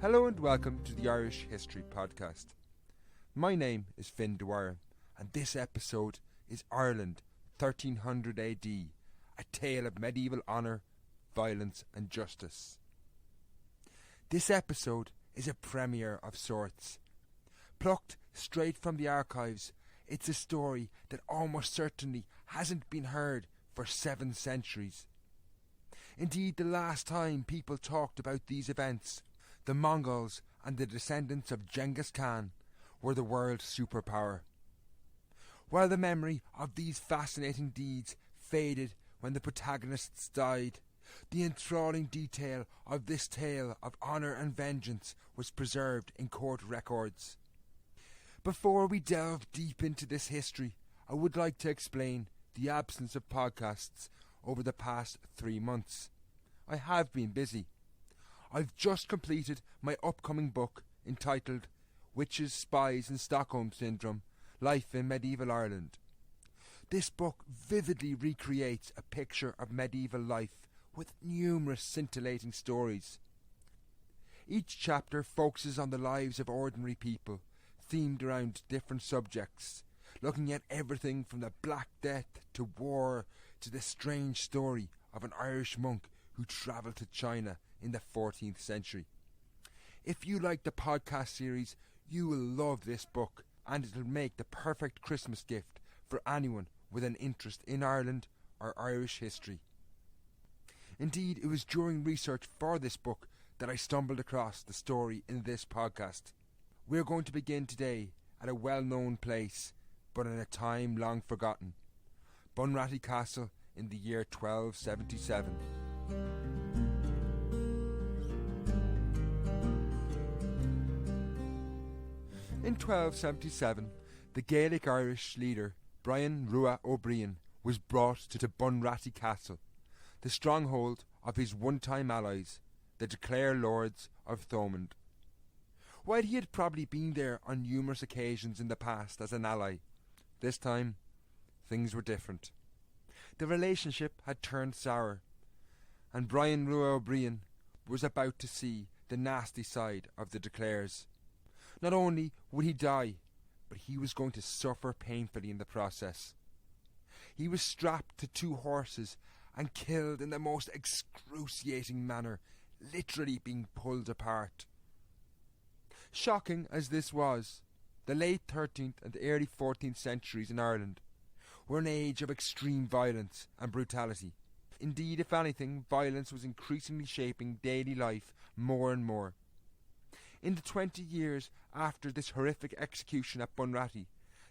Hello and welcome to the Irish History Podcast. My name is Finn Dwyer and this episode is Ireland 1300 AD, a tale of medieval honour, violence and justice. This episode is a premiere of sorts. Plucked straight from the archives, it's a story that almost certainly hasn't been heard for 7 centuries. Indeed, the last time people talked about these events, the Mongols and the descendants of Genghis Khan were the world superpower. While the memory of these fascinating deeds faded when the protagonists died, the enthralling detail of this tale of honour and vengeance was preserved in court records. Before we delve deep into this history, I would like to explain the absence of podcasts over the past 3 months. I have been busy. I've just completed my upcoming book entitled Witches, Spies and Stockholm Syndrome, Life in Medieval Ireland. This book vividly recreates a picture of medieval life with numerous scintillating stories. Each chapter focuses on the lives of ordinary people, themed around different subjects, looking at everything from the Black Death to war to the strange story of an Irish monk who travelled to China in the 14th century. If you like the podcast series, you will love this book, and it'll make the perfect Christmas gift for anyone with an interest in Ireland or Irish history. Indeed, it was during research for this book that I stumbled across the story in this podcast. We're going to begin today at a well-known place, but in a time long forgotten, Bunratty Castle in the year 1277. In 1277, the Gaelic Irish leader Brian Rua O'Brien was brought to Bunratty Castle, the stronghold of his one-time allies, the De Clare Lords of Thomond. While he had probably been there on numerous occasions in the past as an ally, this time things were different. The relationship had turned sour, and Brian Rua O'Brien was about to see the nasty side of the De Clares. Not only would he die, but he was going to suffer painfully in the process. He was strapped to 2 horses and killed in the most excruciating manner, literally being pulled apart. Shocking as this was, the late 13th and early 14th centuries in Ireland were an age of extreme violence and brutality. Indeed, if anything, violence was increasingly shaping daily life more and more. In the 20 years after this horrific execution at Bunratty,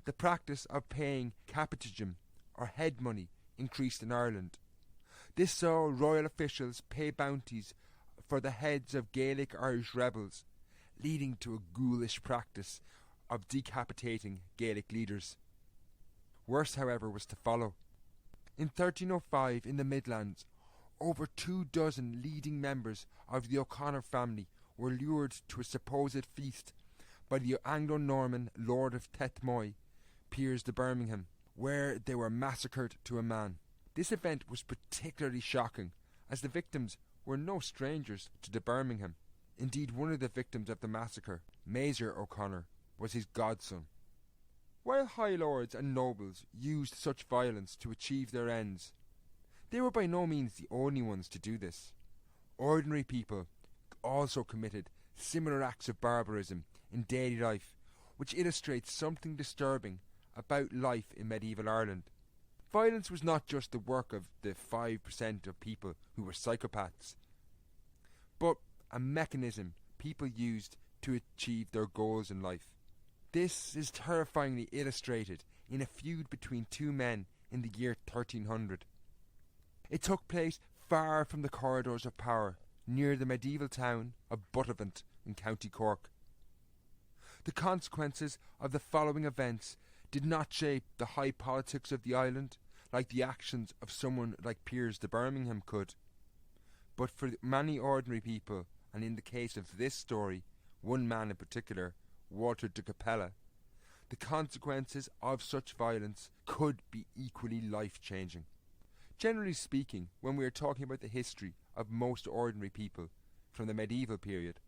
the practice of paying capitigum, or head money, increased in Ireland. This saw royal officials pay bounties for the heads of Gaelic Irish rebels, leading to a ghoulish practice of decapitating Gaelic leaders. Worse, however, was to follow. In 1305, in the Midlands, over 24 leading members of the O'Connor family were lured to a supposed feast by the Anglo-Norman Lord of Tethmoy, Piers de Birmingham, where they were massacred to a man. This event was particularly shocking, as the victims were no strangers to de Birmingham. Indeed, one of the victims of the massacre, Mazer O'Connor, was his godson. While high lords and nobles used such violence to achieve their ends, they were by no means the only ones to do this. Ordinary people also committed similar acts of barbarism in daily life, which illustrates something disturbing about life in medieval Ireland. Violence was not just the work of the 5% of people who were psychopaths, but a mechanism people used to achieve their goals in life. This is terrifyingly illustrated in a feud between 2 men in the year 1300. It took place far from the corridors of power, near the medieval town of Buttevant in County Cork. The consequences of the following events did not shape the high politics of the island like the actions of someone like Piers de Birmingham could. But for many ordinary people, and in the case of this story, one man in particular, Walter de Capella, the consequences of such violence could be equally life-changing. Generally speaking, when we are talking about the history of most ordinary people from the medieval period,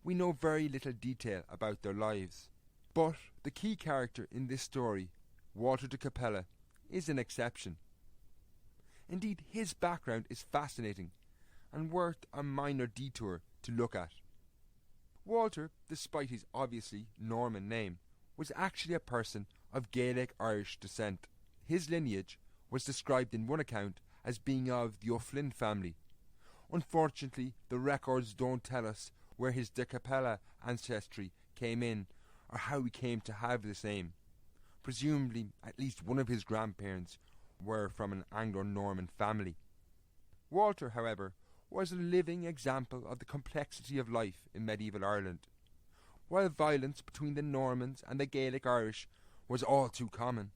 we know very little detail about their lives. But the key character in this story, Walter de Capella, is an exception. Indeed, his background is fascinating and worth a minor detour to look at. Walter, despite his obviously Norman name, was actually a person of Gaelic Irish descent. His lineage was described in one account as being of the O'Flynn family. Unfortunately, the records don't tell us where his de Capella ancestry came in or how he came to have this name. Presumably, at least one of his grandparents were from an Anglo-Norman family. Walter, however, was a living example of the complexity of life in medieval Ireland. While violence between the Normans and the Gaelic Irish was all too common,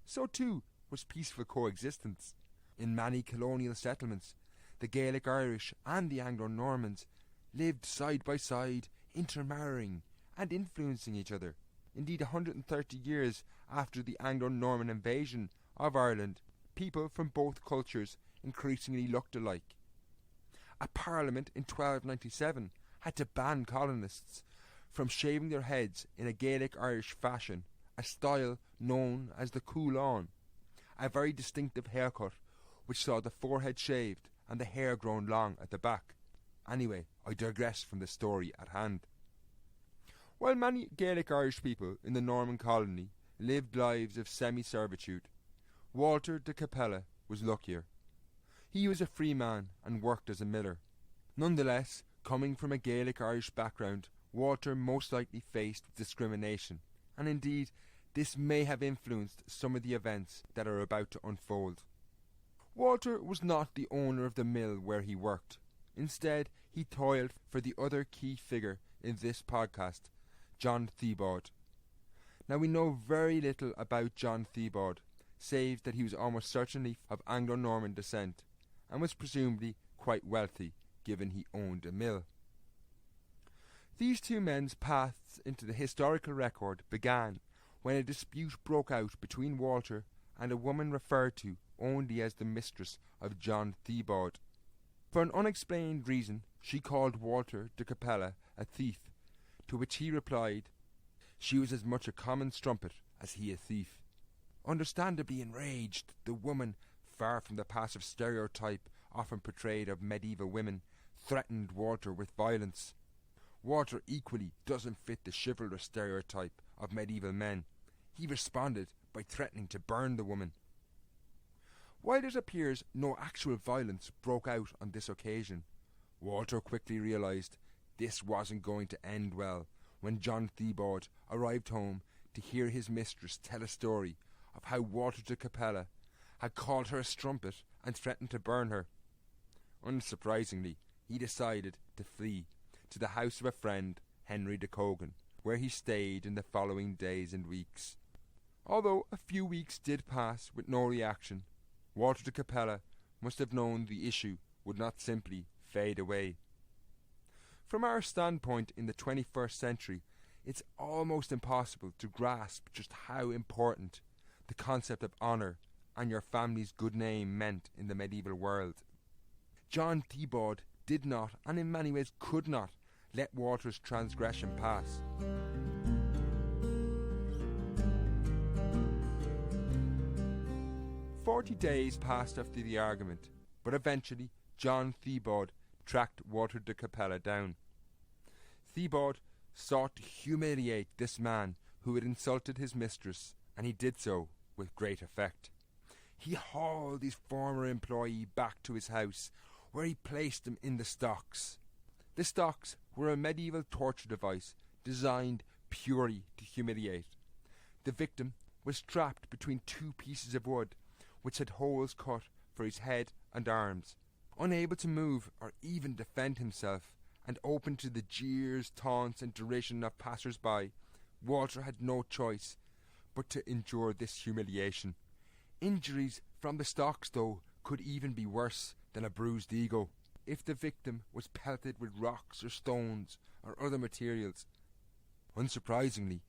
so too was peaceful coexistence. In many colonial settlements, the Gaelic Irish and the Anglo-Normans lived side by side, intermarrying and influencing each other. Indeed, 130 years after the Anglo-Norman invasion of Ireland, people from both cultures increasingly looked alike. A parliament in 1297 had to ban colonists from shaving their heads in a Gaelic Irish fashion, a style known as the Coulon, a very distinctive haircut which saw the forehead shaved and the hair grown long at the back. Anyway, I digress from the story at hand. While many Gaelic Irish people in the Norman colony lived lives of semi-servitude, Walter de Capella was luckier. He was a free man and worked as a miller. Nonetheless, coming from a Gaelic Irish background, Walter most likely faced discrimination, and indeed this may have influenced some of the events that are about to unfold. Walter was not the owner of the mill where he worked. Instead, he toiled for the other key figure in this podcast, John Theobald. Now, we know very little about John Theobald, save that he was almost certainly of Anglo-Norman descent, and was presumably quite wealthy, given he owned a mill. These two men's paths into the historical record began when a dispute broke out between Walter and a woman referred to only as the mistress of John Theobald. For an unexplained reason, she called Walter de Capella a thief, to which he replied she was as much a common strumpet as he a thief. Understandably enraged, the woman, far from the passive stereotype often portrayed of medieval women, threatened Walter with violence. Walter equally doesn't fit the chivalrous stereotype of medieval men. He responded by threatening to burn the woman. While it appears no actual violence broke out on this occasion, Walter quickly realised this wasn't going to end well when John Theobald arrived home to hear his mistress tell a story of how Walter de Capella had called her a strumpet and threatened to burn her. Unsurprisingly, he decided to flee to the house of a friend, Henry de Cogan, where he stayed in the following days and weeks. Although a few weeks did pass with no reaction, Walter de Capella must have known the issue would not simply fade away. From our standpoint in the 21st century, it's almost impossible to grasp just how important the concept of honour and your family's good name meant in the medieval world. John Theobald did not, and in many ways could not, let Walter's transgression pass. "40 days passed after the argument, but eventually John Theobald tracked Walter de Capella down. Theobald sought to humiliate this man who had insulted his mistress, and he did so with great effect. He hauled his former employee back to his house, where he placed him in the stocks. The stocks were a medieval torture device designed purely to humiliate. The victim was trapped between two pieces of wood, which had holes cut for his head and arms. Unable to move or even defend himself, and open to the jeers, taunts, and derision of passers-by, Walter had no choice but to endure this humiliation. Injuries from the stocks, though, could even be worse than a bruised ego, if the victim was pelted with rocks or stones or other materials. Unsurprisingly,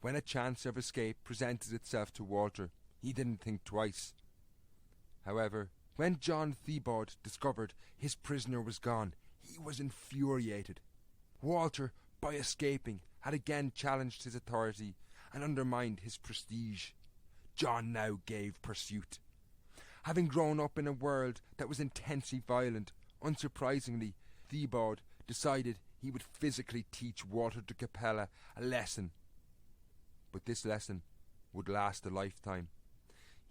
when a chance of escape presented itself to Walter, he didn't think twice. However, when John Theobald discovered his prisoner was gone, he was infuriated. Walter by escaping, had again challenged his authority and undermined his prestige. John now gave pursuit. Having grown up in a world that was intensely violent, unsurprisingly, Thibaud decided he would physically teach Walter de Capella a lesson. But this lesson would last a lifetime.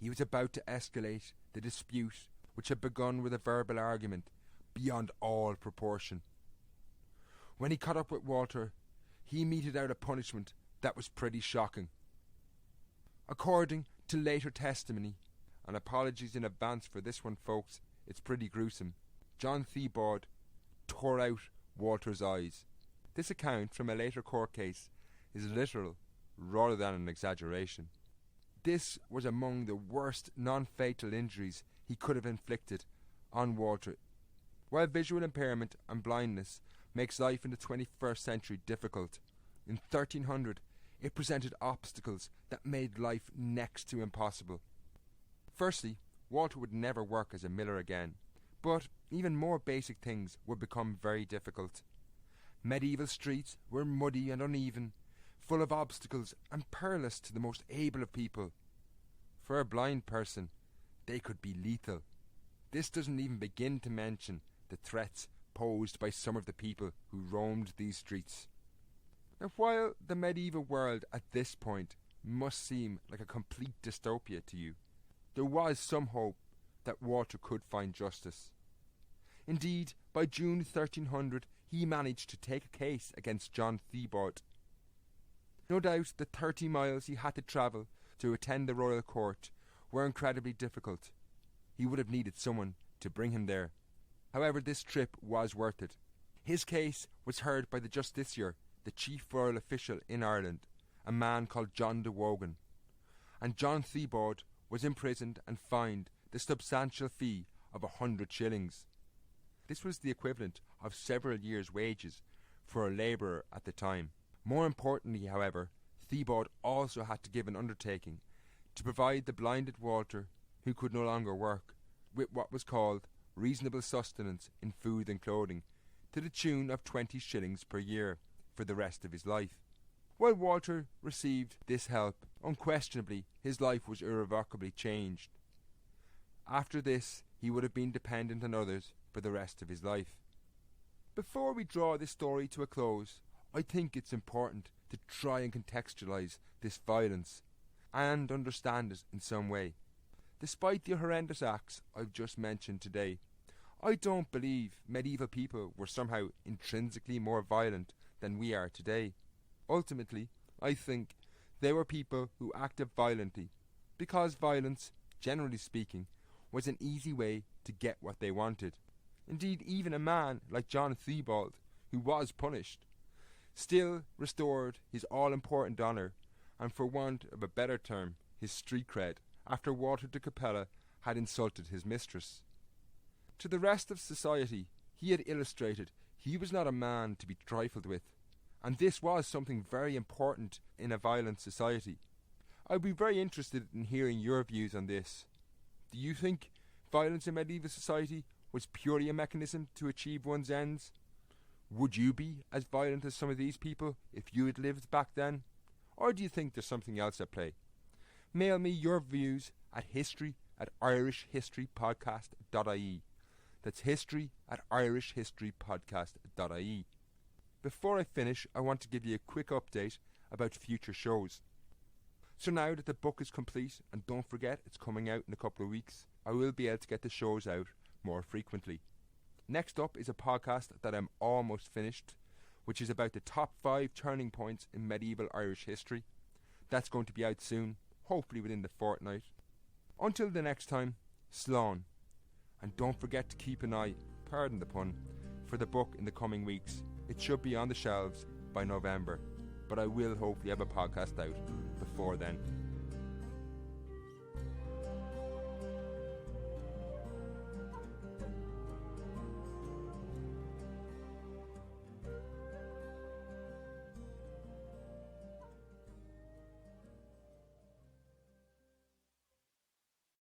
He was about to escalate the dispute, which had begun with a verbal argument, beyond all proportion. When he caught up with Walter, he meted out a punishment that was pretty shocking. According to later testimony, and apologies in advance for this one, folks, it's pretty gruesome, John Thibaud tore out Walter's eyes. This account from a later court case is literal rather than an exaggeration. This was among the worst non-fatal injuries he could have inflicted on Walter. While visual impairment and blindness makes life in the 21st century difficult, in 1300 it presented obstacles that made life next to impossible. Firstly, Walter would never work as a miller again, but even more basic things would become very difficult. Medieval streets were muddy and uneven, full of obstacles and perilous to the most able of people. For a blind person, they could be lethal. This doesn't even begin to mention the threats posed by some of the people who roamed these streets. Now, while the medieval world at this point must seem like a complete dystopia to you, there was some hope that Walter could find justice. Indeed, by June 1300, he managed to take a case against John Thibaud. No doubt the 30 miles he had to travel to attend the royal court were incredibly difficult. He would have needed someone to bring him there. However, this trip was worth it. His case was heard by the justiciar, the chief royal official in Ireland, a man called John de Wogan, and John Thibaud was imprisoned and fined the substantial fee of 100 shillings. This was the equivalent of several years' wages for a labourer at the time. More importantly, however, Thibaud also had to give an undertaking to provide the blinded Walter, who could no longer work, with what was called reasonable sustenance in food and clothing, to the tune of 20 shillings per year for the rest of his life. While Walter received this help, unquestionably his life was irrevocably changed. After this, he would have been dependent on others for the rest of his life. Before we draw this story to a close, I think it's important to try and contextualise this violence and understand it in some way. Despite the horrendous acts I've just mentioned today, I don't believe medieval people were somehow intrinsically more violent than we are today. Ultimately, I think they were people who acted violently because violence, generally speaking, was an easy way to get what they wanted. Indeed, even a man like John Thibaud, who was punished, still restored his all-important honour and, for want of a better term, his street cred, after Walter de Capella had insulted his mistress. To the rest of society, he had illustrated he was not a man to be trifled with, and this was something very important in a violent society. I'd be very interested in hearing your views on this. Do you think violence in medieval society was purely a mechanism to achieve one's ends? Would you be as violent as some of these people if you had lived back then? Or do you think there's something else at play? Mail me your views at history@irishhistorypodcast.ie. That's history@irishhistorypodcast.ie. Before I finish, I want to give you a quick update about future shows. So now that the book is complete, and don't forget it's coming out in a couple of weeks, I will be able to get the shows out more frequently. Next up is a podcast that I'm almost finished, which is about the top 5 turning points in medieval Irish history. That's going to be out soon, hopefully within the fortnight. Until the next time, slán. And don't forget to keep an eye, pardon the pun, for the book in the coming weeks. It should be on the shelves by November, but I will hopefully have a podcast out before then.